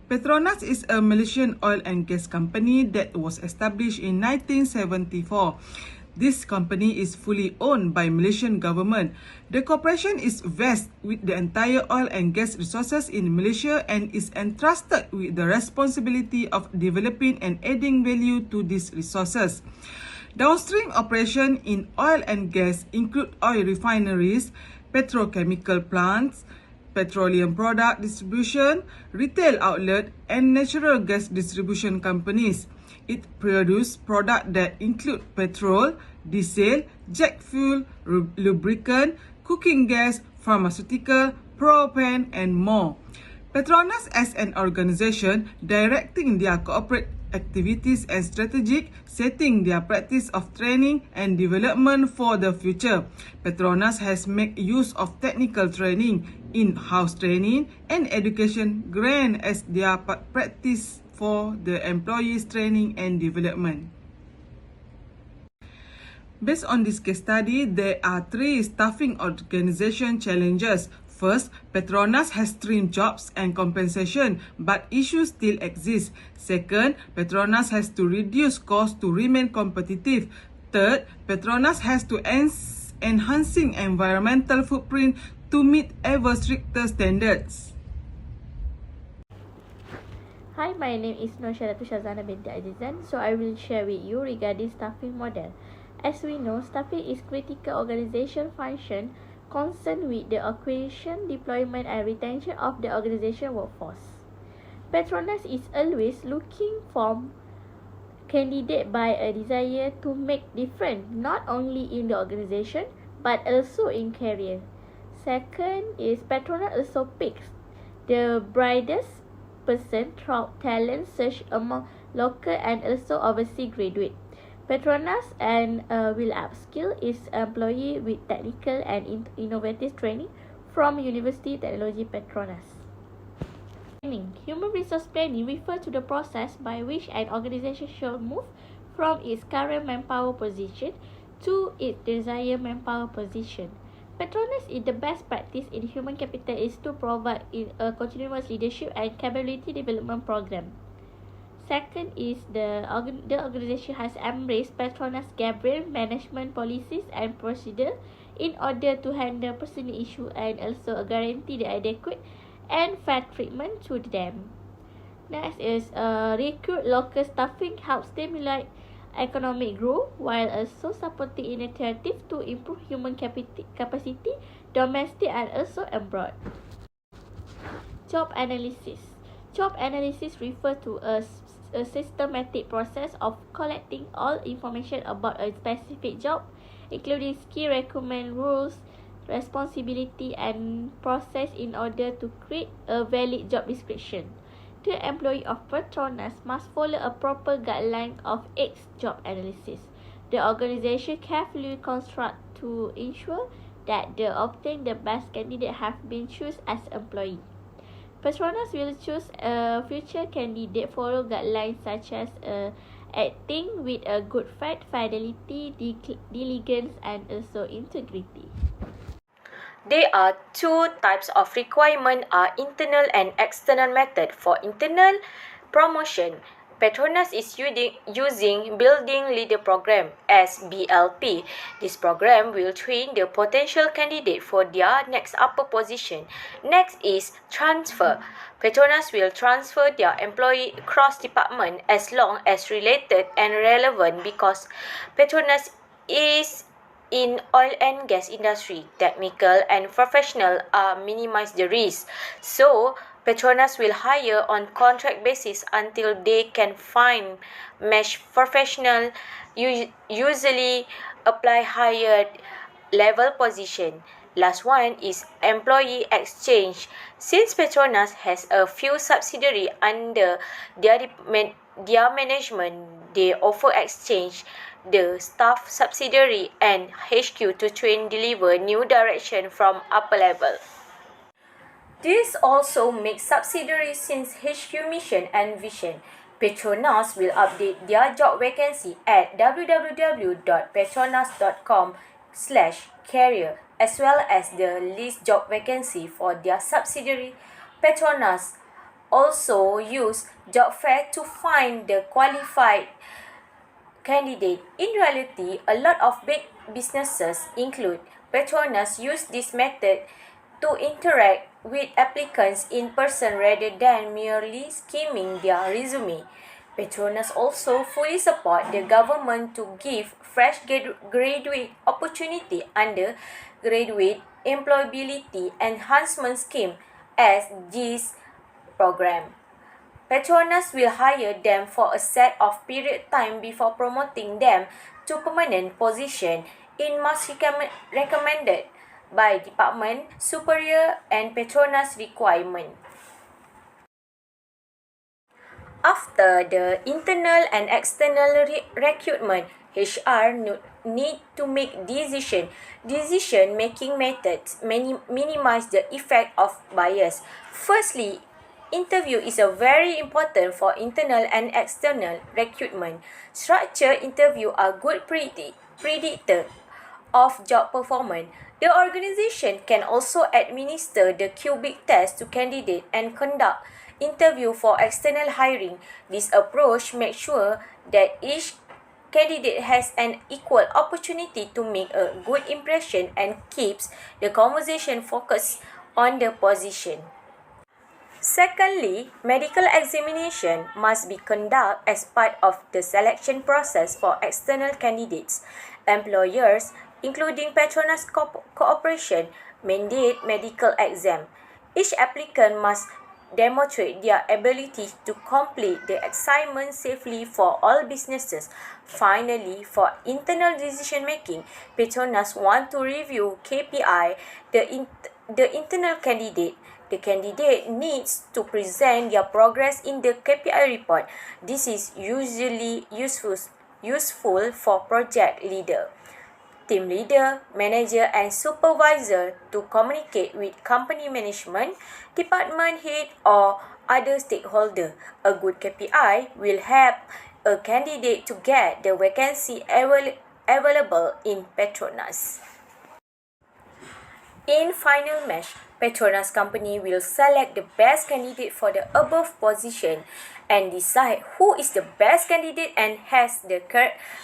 Petronas is a Malaysian oil and gas company that was established in 1974. This company is fully owned by Malaysian government. The corporation is vested with the entire oil and gas resources in Malaysia and is entrusted with the responsibility of developing and adding value to these resources. Downstream operation in oil and gas include oil refineries, petrochemical plants, petroleum product distribution, retail outlet, and natural gas distribution companies. It produces products that include petrol, diesel, jet fuel, lubricant, cooking gas, pharmaceutical, propane, and more. Petronas as an organization directing their corporate activities and strategic, setting their practice of training and development for the future. Petronas has made use of technical training, in-house training, and education grant as their practice for the employees' training and development. Based on this case study, there are 3 staffing organization challenges. First, Petronas has trimmed jobs and compensation, but issues still exist. Second, Petronas has to reduce costs to remain competitive. Third, Petronas has to enhancing environmental footprint to meet ever stricter standards. Hi, my name is Nur Syaratu Shazana binti Azizan. So I will share with you regarding staffing model. As we know, staffing is critical organization function concerned with the acquisition, deployment and retention of the organization workforce. Petronas is always looking for candidate by a desire to make difference not only in the organization but also in career. Second is Petronas also picks the brightest person through talent search among local and also overseas graduate. Petronas and will upskill its employee with technical and innovative training from University Technology Petronas. Planning. Human resource planning refers to the process by which an organization should move from its current manpower position to its desired manpower position. Petronas is the best practice in human capital is to provide a continuous leadership and capability development program. Second is the organization has embraced Petronas Gabriel management policies and procedure in order to handle personal issue and also guarantee the adequate and fair treatment to them. Next is recruit local staffing helps stimulate economic growth while also supporting initiative to improve human capacity domestic and also abroad. Job analysis. Job analysis refers to a systematic process of collecting all information about a specific job, including skill requirement, rules, responsibility and process in order to create a valid job description. The employee of Petronas must follow a proper guideline of X job analysis. The organization carefully construct to ensure that the obtained the best candidate have been chosen as employee. Petronas will choose a future candidate follow guidelines such as acting with a good faith, fidelity, diligence and also integrity. There are 2 types of requirement are internal and external method. For internal promotion, Petronas is using Building Leader Program (SBLP). This program will train the potential candidate for their next upper position. Next is transfer. Petronas will transfer their employee across department as long as related and relevant because Petronas is in oil and gas industry. Technical and professional minimize the risk. So Petronas will hire on contract basis until they can find match professional, usually apply higher level position. Last one is employee exchange. Since Petronas has a few subsidiaries under their management, they offer exchange the staff subsidiary and HQ to train deliver new direction from upper level. This also makes subsidiaries since HQ mission and vision. Petronas will update their job vacancy at www.petronas.com/career as well as the list job vacancy for their subsidiary Petronas also use job fair to find the qualified candidate. In reality, a lot of big businesses, include Petronas, use this method to interact with applicants in person rather than merely skimming their resume. Petronas also fully support the government to give fresh graduate opportunity under Graduate Employability Enhancement Scheme as this program. Petronas will hire them for a set of period time before promoting them to permanent position in most recommended by Department Superior and Petronas requirement. After the internal and external recruitment, HR need to make decision-making methods minimize the effect of bias. Firstly, interview is a very important for internal and external recruitment. Structured interview are good predictor of job performance. The organization can also administer the cubic test to candidate and conduct interview for external hiring. This approach makes sure that each candidate has an equal opportunity to make a good impression and keeps the conversation focused on the position. Secondly, medical examination must be conducted as part of the selection process for external candidates. Employers, including Petronas Corporation, mandate medical exam. Each applicant must demonstrate their ability to complete the assignment safely for all businesses. Finally, for internal decision making, Petronas want to review KPI the internal candidate. The candidate needs to present their progress in the KPI report. This is usually useful for project leader, team leader, manager and supervisor to communicate with company management, department head or other stakeholder. A good KPI will help a candidate to get the vacancy available in Petronas. In final match, Petronas company will select the best candidate for the above position and decide who is the best candidate and has the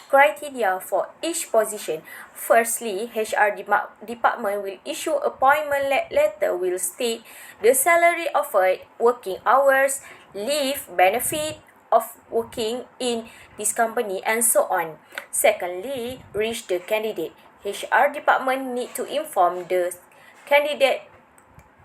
criteria for each position. Firstly, HR department will issue appointment letter will state the salary offered, working hours, leave, benefit of working in this company and so on. Secondly, reach the candidate. HR department need to inform the candidate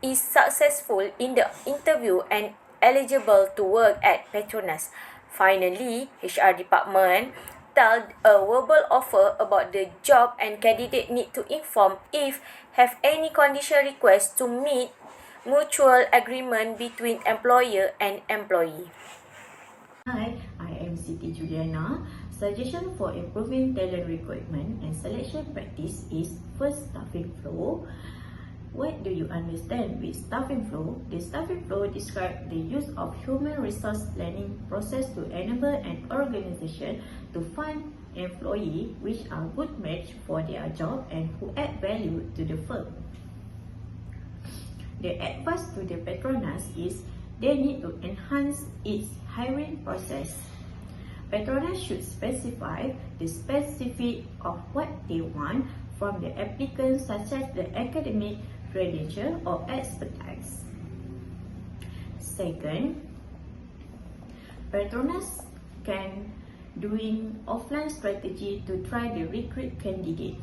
is successful in the interview and eligible to work at Petronas. Finally, HR department tell a verbal offer about the job and candidate need to inform if have any condition request to meet mutual agreement between employer and employee. Hi, I am Siti Juliana. Suggestion for improving talent recruitment and selection practice is first, staffing flow. What do you understand with staffing flow? The staffing flow describes the use of human resource planning process to enable an organization to find employees which are good match for their job and who add value to the firm. The advice to the Petronas is they need to enhance its hiring process. Petronas should specify the specific of what they want from the applicants, such as the academic credential or expertise. Second, Petronas can doing offline strategy to try to recruit candidate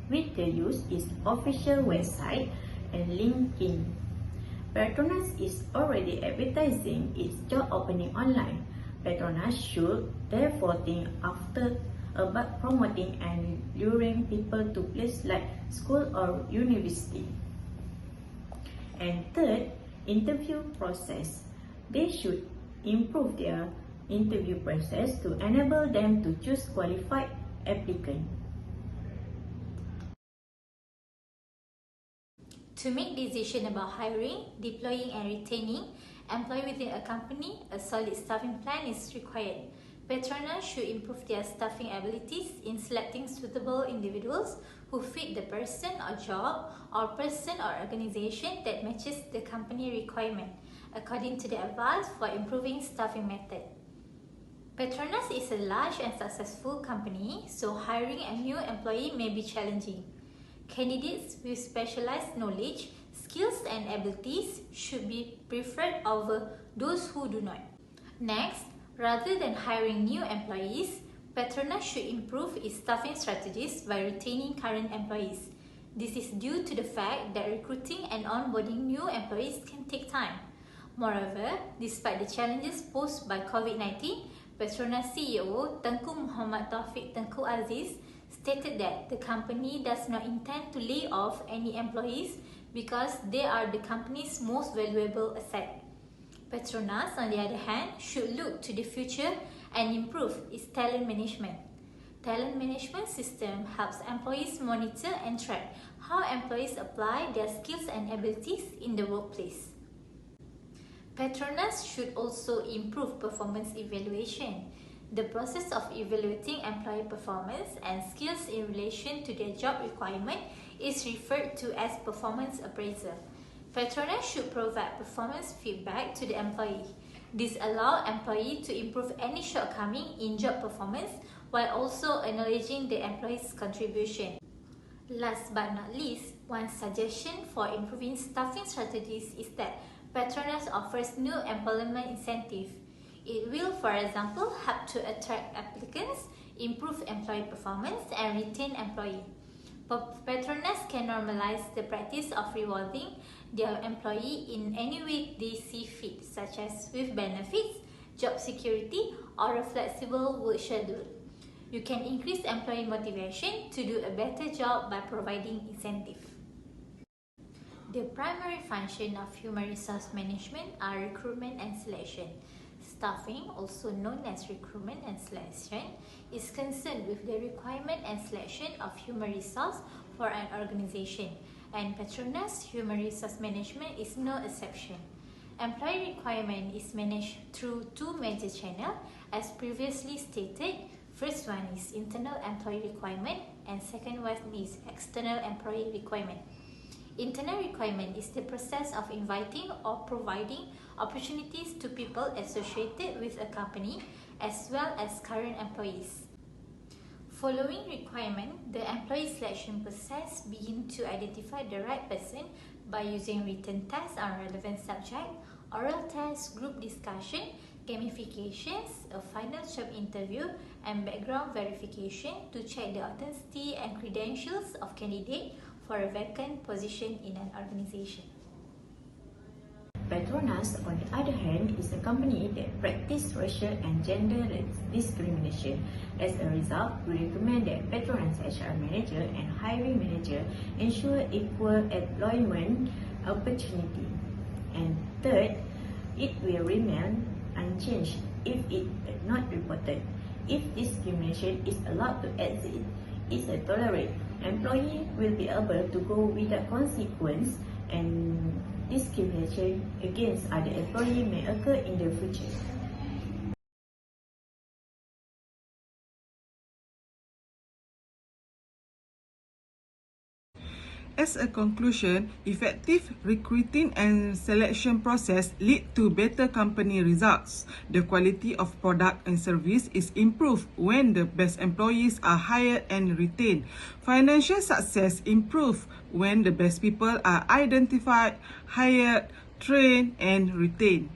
with the use its official website and LinkedIn. Petronas is already advertising its job opening online. Petronas should therefore think after about promoting and luring people to places like school or university. And third, interview process. They should improve their interview process to enable them to choose qualified applicants. To make decisions about hiring, deploying and retaining employees within a company, a solid staffing plan is required. Petronas should improve their staffing abilities in selecting suitable individuals who fit the person or job or person or organization that matches the company requirement. according to the advice for improving staffing method. Petronas is a large and successful company, so hiring a new employee may be challenging. Candidates with specialized knowledge, skills and abilities should be preferred over those who do not. Next, rather than hiring new employees, Petronas should improve its staffing strategies by retaining current employees. This is due to the fact that recruiting and onboarding new employees can take time. Moreover, despite the challenges posed by COVID-19, Petronas CEO Tengku Muhammad Taufik Tengku Aziz stated that the company does not intend to lay off any employees because they are the company's most valuable asset. Petronas, on the other hand, should look to the future and improve its talent management. Talent management system helps employees monitor and track how employees apply their skills and abilities in the workplace. Petronas should also improve performance evaluation. The process of evaluating employee performance and skills in relation to their job requirement is referred to as performance appraisal. Petronas should provide performance feedback to the employee. This allows employee to improve any shortcoming in job performance while also acknowledging the employee's contribution. Last but not least, one suggestion for improving staffing strategies is that Petronas offers new employment incentive. It will, for example, help to attract applicants, improve employee performance, and retain employees. Petronas can normalize the practice of rewarding their employee in any way they see fit, such as with benefits, job security, or a flexible work schedule. You can increase employee motivation to do a better job by providing incentive. The primary function of human resource management are recruitment and selection. Staffing, also known as recruitment and selection, is concerned with the requirement and selection of human resource for an organization, and Petronas Human Resource Management is no exception. Employee requirement is managed through two major channels, as previously stated. First one is internal employee requirement, and second one is external employee requirement. Internal requirement is the process of inviting or providing opportunities to people associated with a company as well as current employees. Following requirement, the employee selection process begins to identify the right person by using written tests on relevant subject, oral tests, group discussion, gamifications, a final job interview, and background verification to check the authenticity and credentials of candidate for a vacant position in an organization. Petronas, on the other hand, is a company that practices racial and gender discrimination. As a result, we recommend that Petronas HR manager and hiring manager ensure equal employment opportunity. And third, it will remain unchanged if it is not reported. If discrimination is allowed to exist, is tolerated, employee will be able to go without consequence, and discrimination against other employees may occur in the future. As a conclusion, effective recruiting and selection process lead to better company results. The quality of product and service is improved when the best employees are hired and retained. Financial success improves when the best people are identified, hired, trained, and retained.